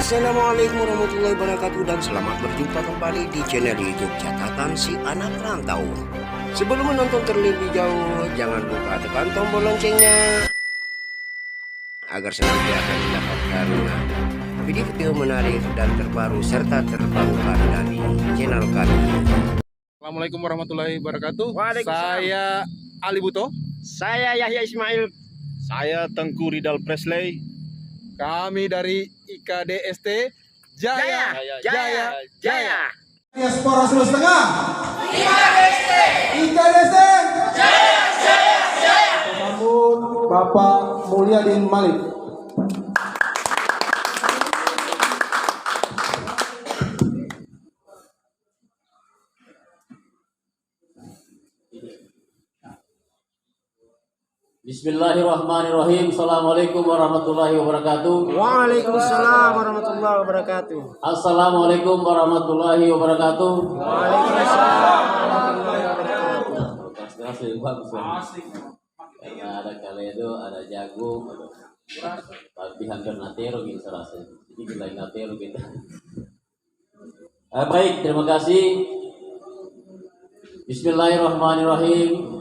Assalamualaikum warahmatullahi wabarakatuh dan selamat berjumpa kembali di channel YouTube Catatan Si Anak Rantau. Sebelum menonton terlebih jauh, jangan lupa tekan tombol loncengnya agar senantiasa mendapatkan video-video menarik dan terbaru serta terbarukan dari channel kami. Assalamualaikum warahmatullahi wabarakatuh. Waalaikumsalam. Saya Ali Buto. Saya Yahya Ismail. Saya Tengku Ridal Presley. Kami dari IKDST Jaya. Jaya. Diaspora Sulawesi Tengah. IKDST. Sambut Bapak Mulyadin Malik. Bismillahirrahmanirrahim. Assalamualaikum warahmatullahi wabarakatuh. Waalaikumsalam warahmatullahi wabarakatuh. Assalamualaikum warahmatullahi wabarakatuh. Waalaikumsalam warahmatullahi wabarakatuh. Karena ada kaledo, ada jagung, tapi hampir natero gitu serasa. Jadi bila natero kita. Baik, terima kasih. Bismillahirrahmanirrahim.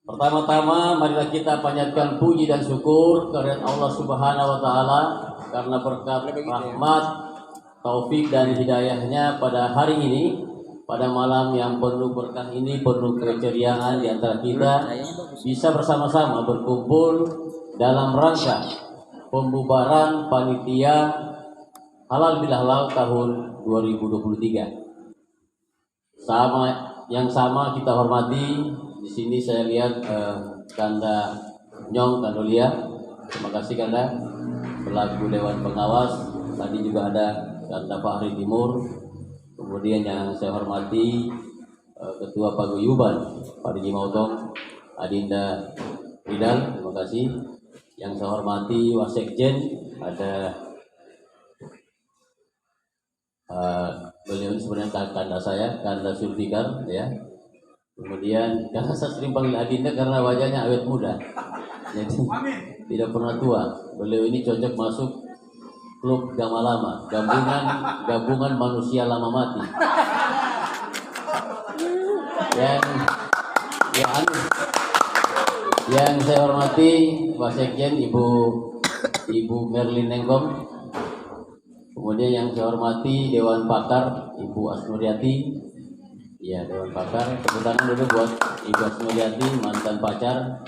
Pertama-tama marilah kita panjatkan puji dan syukur kepada Allah Subhanahu wa taala karena berkat rahmat, taufik dan hidayahnya pada hari ini, pada malam yang penuh berkah ini, penuh keceriaan di antara kita bisa bersama-sama berkumpul dalam rangka pembubaran panitia Halal Bihalal tahun 2023. Sama kita hormati. Di sini saya lihat Kanda Nyong Kandolia, terima kasih Kanda, selaku Dewan Pengawas. Tadi juga ada Kanda Fahri Timur, kemudian yang saya hormati Ketua Paguyuban Pak Diji Mautong, Adinda Ridal, terima kasih. Yang saya hormati Wasekjen, ada beliau sebenarnya Kanda saya, Kanda Sulfikar, ya. Kemudian karena saya sering panggil Adinda karena wajahnya awet muda, jadi tidak pernah tua. Beliau ini cocok masuk klub Gama Lama, gabungan manusia lama mati. Yang saya hormati Wasekjen Ibu Merlin Nenggom. Kemudian yang saya hormati Dewan Pakar Ibu Asnuriati. Ya, Dewan Pakar, tepuk tangan dulu buat Ibu Asnuriati, mantan pacar.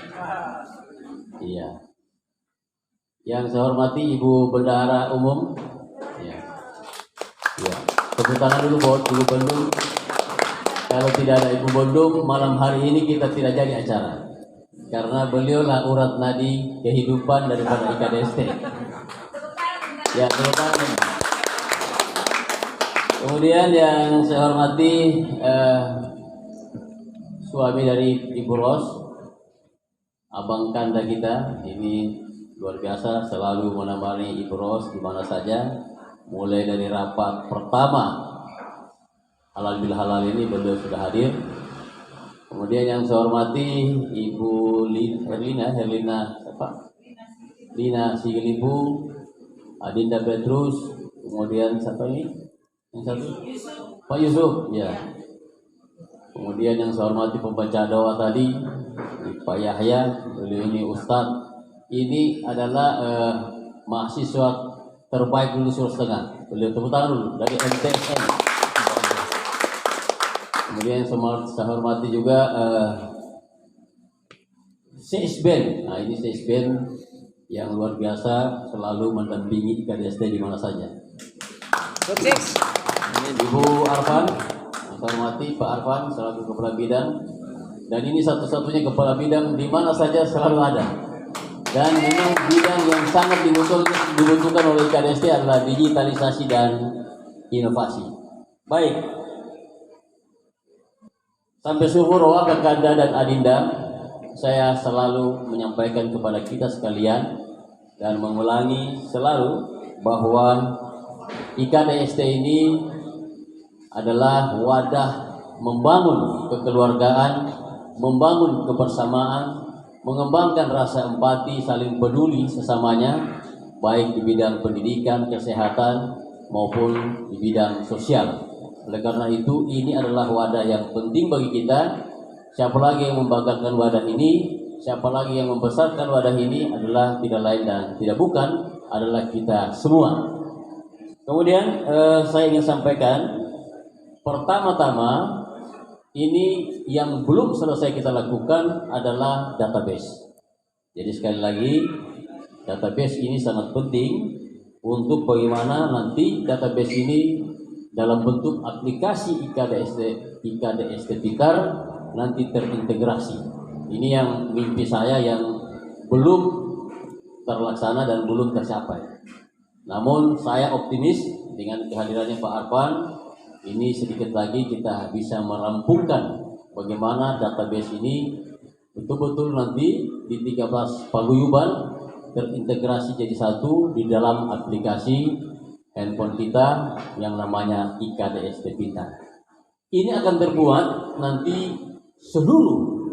Iya. Yang saya hormati Ibu Bendahara Umum. Ya. Ya. Tepuk tangan dulu buat Ibu Bendung. Kalau tidak ada Ibu Bendung, malam hari ini kita tidak jadi acara. Karena beliaulah urat nadi kehidupan daripada IKDST. Ya, tepuk tangan. Kemudian yang saya hormati suami dari Ibu Ros, abang Kanda kita, ini luar biasa, selalu menemani Ibu Ros di mana saja, mulai dari rapat pertama Halal Bihalal ini beliau sudah hadir. Kemudian yang saya hormati Ibu Lina Sigilibu, Adinda Petrus, kemudian siapa ini? Yang satu Pak Yusuf, ya. Kemudian yang saya hormati pembaca doa tadi Pak Yahya, beliau ini Ustadz. Ini adalah mahasiswa terbaik dulu Sulawesi Tengah. Beliau tepuk tangan dulu dari MTSN. Kemudian saya hormati juga Seisben. Nah, ini Seisben yang luar biasa, selalu mendampingi IKDST di mana saja. Sukses. Ibu Arfan, yang saya hormati Pak Arfan selaku Kepala Bidang, dan ini satu-satunya Kepala Bidang di mana saja selalu ada. Dan memang bidang yang sangat dibutuhkan oleh IKDST adalah digitalisasi dan inovasi. Baik, sampai syukur ke Kanda dan Adinda, saya selalu menyampaikan kepada kita sekalian dan mengulangi selalu bahwa IKDST ini adalah wadah membangun kekeluargaan, membangun kebersamaan, mengembangkan rasa empati, saling peduli sesamanya, baik di bidang pendidikan, kesehatan maupun di bidang sosial. Oleh karena itu, ini adalah wadah yang penting bagi kita. Siapa lagi yang membanggakan wadah ini, siapa lagi yang membesarkan wadah ini adalah tidak lain dan tidak bukan adalah kita semua. Kemudian saya ingin sampaikan, pertama-tama ini yang belum selesai kita lakukan adalah database. Jadi sekali lagi, database ini sangat penting untuk bagaimana nanti database ini dalam bentuk aplikasi IKDST Pintar nanti terintegrasi. Ini yang mimpi saya yang belum terlaksana dan belum tercapai. Namun saya optimis dengan kehadirannya Pak Arfan, ini sedikit lagi kita bisa merampungkan bagaimana database ini betul-betul nanti di 13 paguyuban terintegrasi jadi satu di dalam aplikasi handphone kita yang namanya IKDST Pintar. Ini akan terbuat nanti seluruh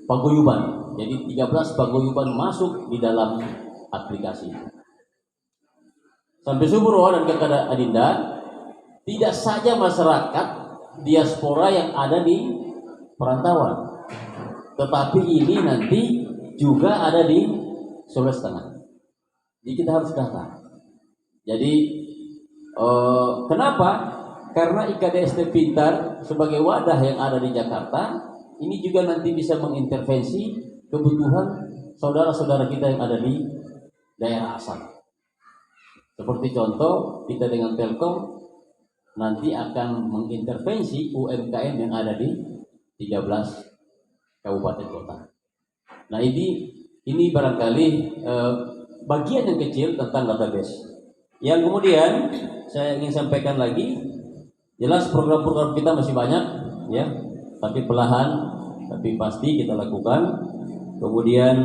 paguyuban. Jadi 13 paguyuban masuk di dalam aplikasi. Sampai Sumberwa dan Kakak Adinda, tidak saja masyarakat diaspora yang ada di perantauan, tetapi ini nanti juga ada di Sulawesi Tengah. Jadi kita harus data. Jadi kenapa? Karena IKDST Pintar sebagai wadah yang ada di Jakarta, ini juga nanti bisa mengintervensi kebutuhan saudara-saudara kita yang ada di daerah asal. Seperti contoh, kita dengan Telkom nanti akan mengintervensi UMKM yang ada di 13 kabupaten kota. Nah ini barangkali bagian yang kecil tentang database. Yang kemudian saya ingin sampaikan lagi, jelas program-program kita masih banyak, ya, tapi perlahan, tapi pasti kita lakukan. Kemudian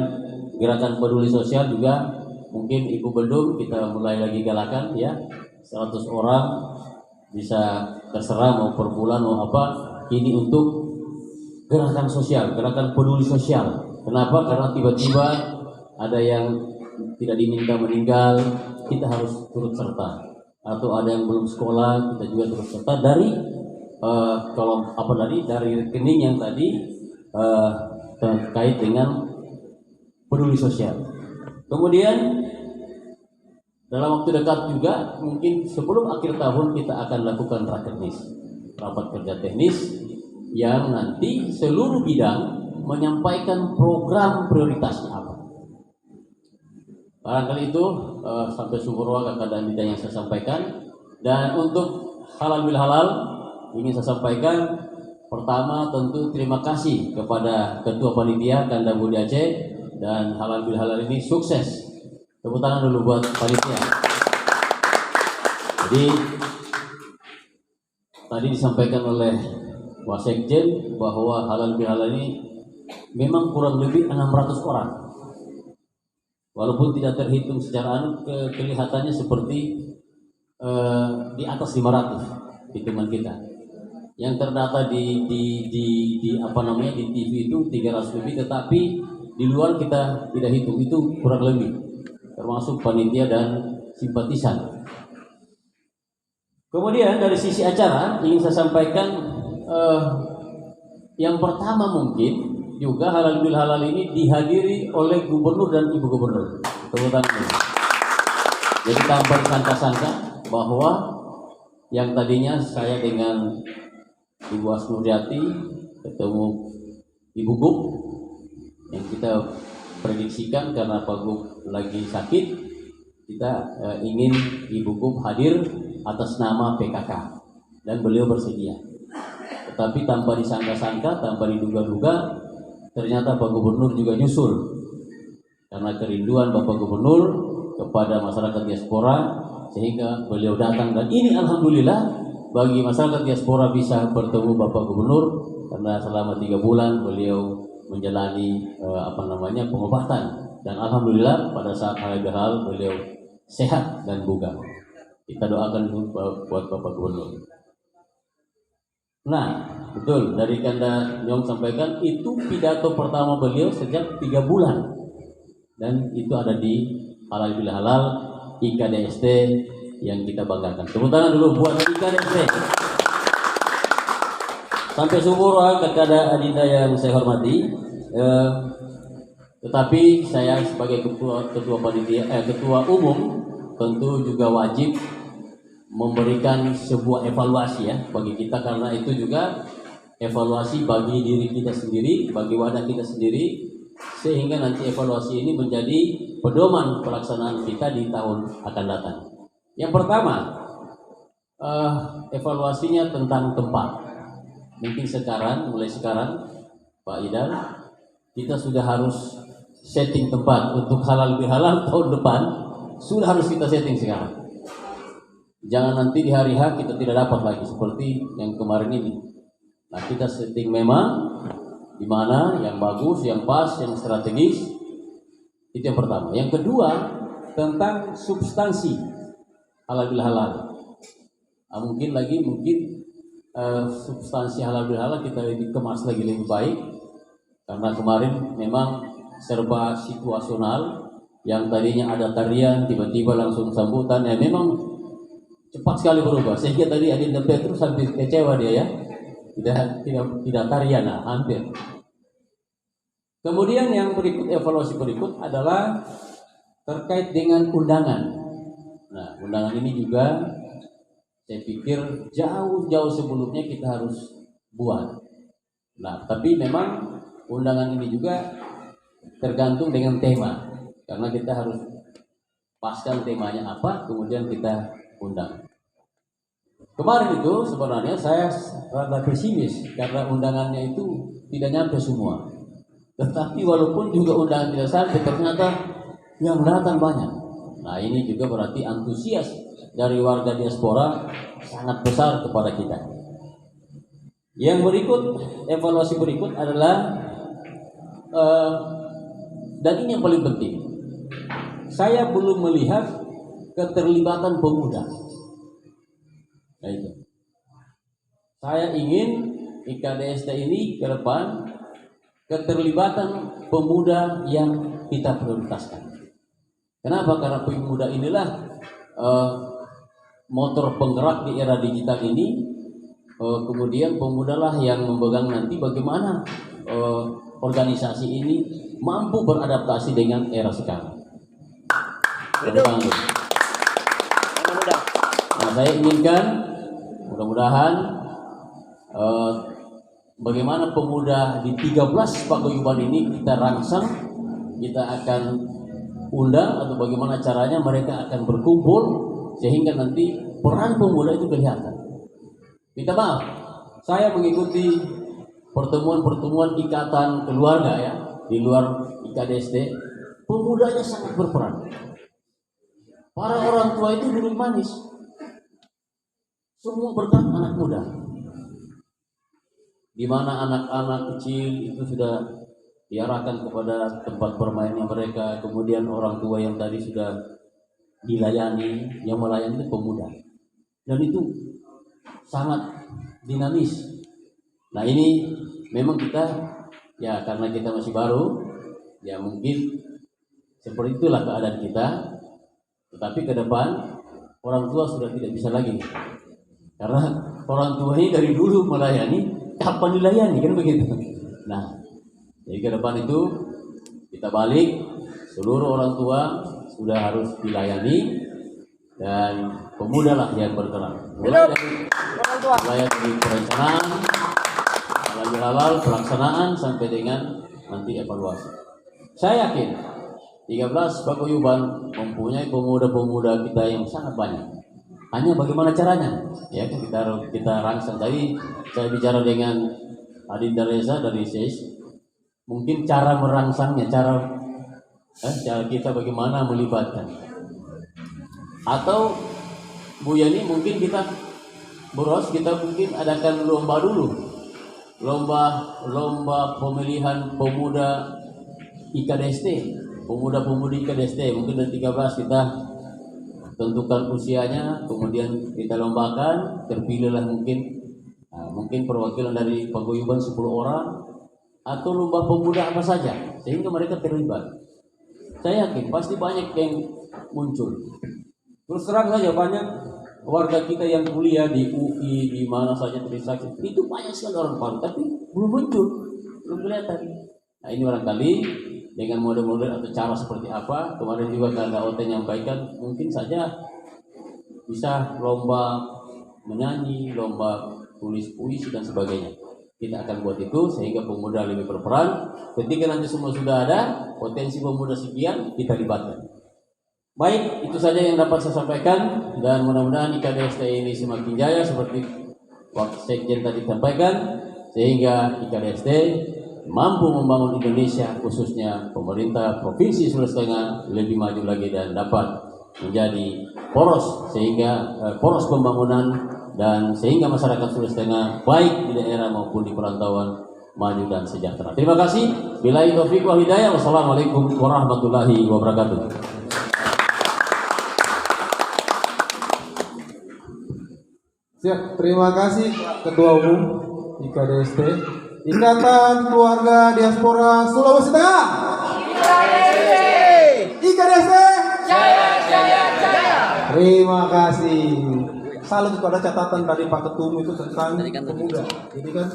gerakan peduli sosial juga mungkin Ibu Bendung kita mulai lagi galakan, ya, 100 orang bisa terserah mau per bulan mau apa, ini untuk gerakan sosial, gerakan peduli sosial. Kenapa? Karena tiba-tiba ada yang tidak diminta meninggal, kita harus turut serta. Atau ada yang belum sekolah, kita juga turut serta dari dari rekening yang tadi terkait dengan peduli sosial. Kemudian dalam waktu dekat juga mungkin sebelum akhir tahun kita akan lakukan rapat kerja teknis yang nanti seluruh bidang menyampaikan program prioritasnya apa. Barangkali itu sampai Sumberwa Kakak dan Dida yang saya sampaikan. Dan untuk halal bil halal ingin saya sampaikan, pertama tentu terima kasih kepada Ketua Panitia Kanda Budi Aceh, dan halal bil halal ini sukses. Tepuk tangan dulu buat panitia. Jadi tadi disampaikan oleh Wasekjen bahwa halal bil halal ini memang kurang lebih 600 orang. Walaupun tidak terhitung secara kelihatannya seperti di atas 500 hitungan kita. Yang terdata di TV itu 300 lebih, tetapi di luar kita tidak hitung, itu kurang lebih, termasuk panitia dan simpatisan. Kemudian dari sisi acara ingin saya sampaikan, yang pertama mungkin juga halal bil halal ini dihadiri oleh gubernur dan ibu gubernur. Jadi tanpa disangka-sangka bahwa yang tadinya saya dengan Ibu Asnuriati ketemu Ibu Gup, yang kita prediksikan karena Pak Gup lagi sakit, kita ingin Ibu Gup hadir atas nama PKK, dan beliau bersedia. Tetapi tanpa disangka-sangka, tanpa diduga-duga, ternyata Pak Gubernur juga nyusul karena kerinduan Bapak Gubernur kepada masyarakat diaspora, sehingga beliau datang. Dan ini alhamdulillah bagi masyarakat diaspora bisa bertemu Bapak Gubernur, karena selama 3 bulan beliau menjalani pengobatan, dan alhamdulillah pada saat halal beliau sehat dan bugar. Kita doakan buat Bapak Gubernur. Nah, betul, dari Kanda Nyong sampaikan itu pidato pertama beliau sejak 3 bulan, dan itu ada di halal bil halal IKDST yang kita banggakan. Tepuk tangan dulu buat IKDST. Sampai syukur kepada Adinda yang saya hormati. Tetapi saya sebagai ketua umum tentu juga wajib memberikan sebuah evaluasi ya bagi kita, karena itu juga evaluasi bagi diri kita sendiri, bagi wadah kita sendiri, sehingga nanti evaluasi ini menjadi pedoman pelaksanaan kita di tahun akan datang. Yang pertama, evaluasinya tentang tempat. Mungkin mulai sekarang, Pak Idal, kita sudah harus setting tempat untuk halal bihalal tahun depan, sudah harus kita setting sekarang. Jangan nanti di hari H kita tidak dapat lagi seperti yang kemarin ini. Nah, kita setting memang di mana yang bagus, yang pas, yang strategis. Itu yang pertama. Yang kedua, tentang substansi halal bihalal. Mungkin substansi halal bihalal kita dikemas lagi lebih baik, karena kemarin memang serba situasional. Yang tadinya ada tarian tiba-tiba langsung sambutan, ya memang cepat sekali berubah, sehingga tadi Adinda Petrus hampir kecewa dia ya, tidak tarian, hampir. Kemudian yang evaluasi berikut adalah terkait dengan undangan. Nah, undangan ini juga saya pikir jauh sebelumnya kita harus buat. Nah, tapi memang undangan ini juga tergantung dengan tema, karena kita harus paskan temanya apa, kemudian kita undang. Kemarin itu sebenarnya saya rada pesimis karena undangannya itu tidak nyampe semua. Tetapi walaupun juga undangan tidak sampai, ternyata yang datang banyak. Nah, ini juga berarti antusias dari warga diaspora sangat besar kepada kita. Yang berikut, evaluasi berikut adalah dan ini yang paling penting, saya belum melihat keterlibatan pemuda. Nah, itu. Saya ingin IKDST ini ke depan keterlibatan pemuda yang kita prioritaskan. Kenapa? Karena pemuda inilah motor penggerak di era digital ini. Kemudian pemudalah yang memegang nanti bagaimana organisasi ini mampu beradaptasi dengan era sekarang. Nah, saya inginkan mudah-mudahan bagaimana pemuda di 13 paguyuban ini kita rangsang, kita akan undang, atau bagaimana caranya mereka akan berkumpul sehingga nanti peran pemuda itu kelihatan. Minta maaf, saya mengikuti pertemuan-pertemuan ikatan keluarga ya di luar IKDST, pemudanya sangat berperan. Para orang tua itu duduk manis, semua berkat anak muda. Di mana anak-anak kecil itu sudah diarahkan kepada tempat bermainnya mereka, kemudian orang tua yang tadi sudah dilayani, yang melayani itu pemuda, dan itu sangat dinamis. Nah, ini memang kita ya, karena kita masih baru ya, mungkin seperti itulah keadaan kita. Tetapi ke depan orang tua sudah tidak bisa lagi, karena orang tua ini dari dulu melayani, kapan dilayani, kan begitu. Nah, jadi ke depan itu kita balik, seluruh orang tua sudah harus dilayani, dan pemuda lah yang bergerak. Mulai dari perencanaan, halal pelaksanaan sampai dengan nanti evaluasi. Saya yakin 13 paguyuban mempunyai pemuda-pemuda kita yang sangat banyak. Hanya bagaimana caranya? Ya, kita rangsang. Tadi saya bicara dengan Adinda Reza dari SES. Mungkin cara merangsangnya, cara kita bagaimana melibatkan. Atau Bu Yani, mungkin kita mungkin adakan lomba dulu. Lomba pemilihan pemuda IKDST, pemuda-pemudi IKDST. Mungkin dari 13 kita tentukan usianya, kemudian kita lombakan, terpilihlah mungkin perwakilan dari paguyuban 10 orang, atau lomba pemuda apa saja, sehingga mereka terlibat. Saya yakin pasti banyak yang muncul. Terus terang saja banyak warga kita yang kuliah di UI, di mana saja Trisakti, itu banyak sekali orang Palu, tapi belum muncul, belum kelihatan. Nah ini barangkali dengan model-model atau cara seperti apa, kemarin juga karena OT menyampaikan, mungkin saja bisa lomba menyanyi, lomba tulis puisi dan sebagainya. Kita akan buat itu sehingga pemuda lebih berperan. Ketika nanti semua sudah ada, potensi pemuda sekian kita libatkan. Baik, itu saja yang dapat saya sampaikan dan mudah-mudahan IKDST ini semakin jaya seperti Pak Sekjen tadi sampaikan sehingga IKDST mampu membangun Indonesia khususnya pemerintah Provinsi Sulawesi Tengah lebih maju lagi dan dapat menjadi poros sehingga poros pembangunan dan sehingga masyarakat Sulawesi Tengah baik di daerah maupun di perantauan maju dan sejahtera. Terima kasih. Billahi taufiq wal hidayah. Wassalamualaikum warahmatullahi wabarakatuh. Siap, terima kasih Ketua Umum IKDST, Ikatan Keluarga Diaspora Sulawesi Tengah. IKDST. Terima kasih. Salut pada catatan tadi Pak Ketua Umum itu tentang pemuda. Jadi kan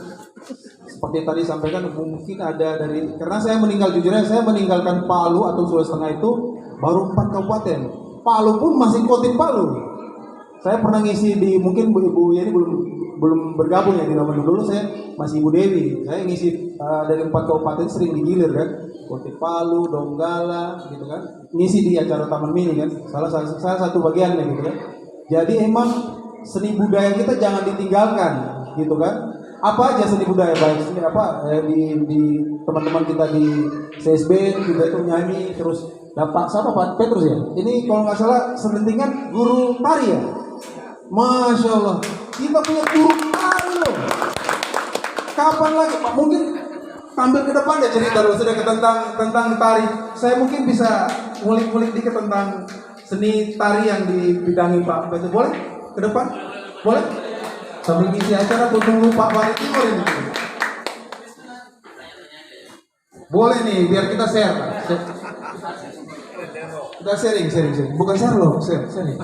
seperti tadi sampaikan mungkin ada dari karena saya meninggalkan Palu atau Sulawesi Tengah itu baru 4 kabupaten. Palu pun masih kotim Palu. Saya pernah ngisi di mungkin Bu Yeni belum bergabung ya di zaman dulu saya masih Ibu Dewi. Saya ngisi dari 4 kabupaten sering digilir kan, Kote Palu, Donggala gitu kan. Ngisi di acara Taman Mini kan. Salah satu bagiannya gitu kan. Jadi emang seni budaya kita jangan ditinggalkan gitu kan. Apa aja seni budaya baik seni apa di teman-teman kita di CSB juga itu nyanyi terus dapat sama Pak Petrus ya. Ini kalau nggak salah selentingan guru tari ya. Masya Allah, kita punya guru tari loh. Kapan lagi Pak? Mungkin tampil ke depan ya cerita dulu sudah tentang tari. Saya mungkin bisa ngulik-ngulik dikit tentang seni tari yang dibidangi Pak Petrus. Boleh ke depan? Boleh? Sambil ngisi acara aku tunggu Pak Wali Timur ini. Boleh nih, biar kita share. Kita sharing. Bukan share loh, sharing.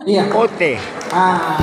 Iya. Ote. Ah.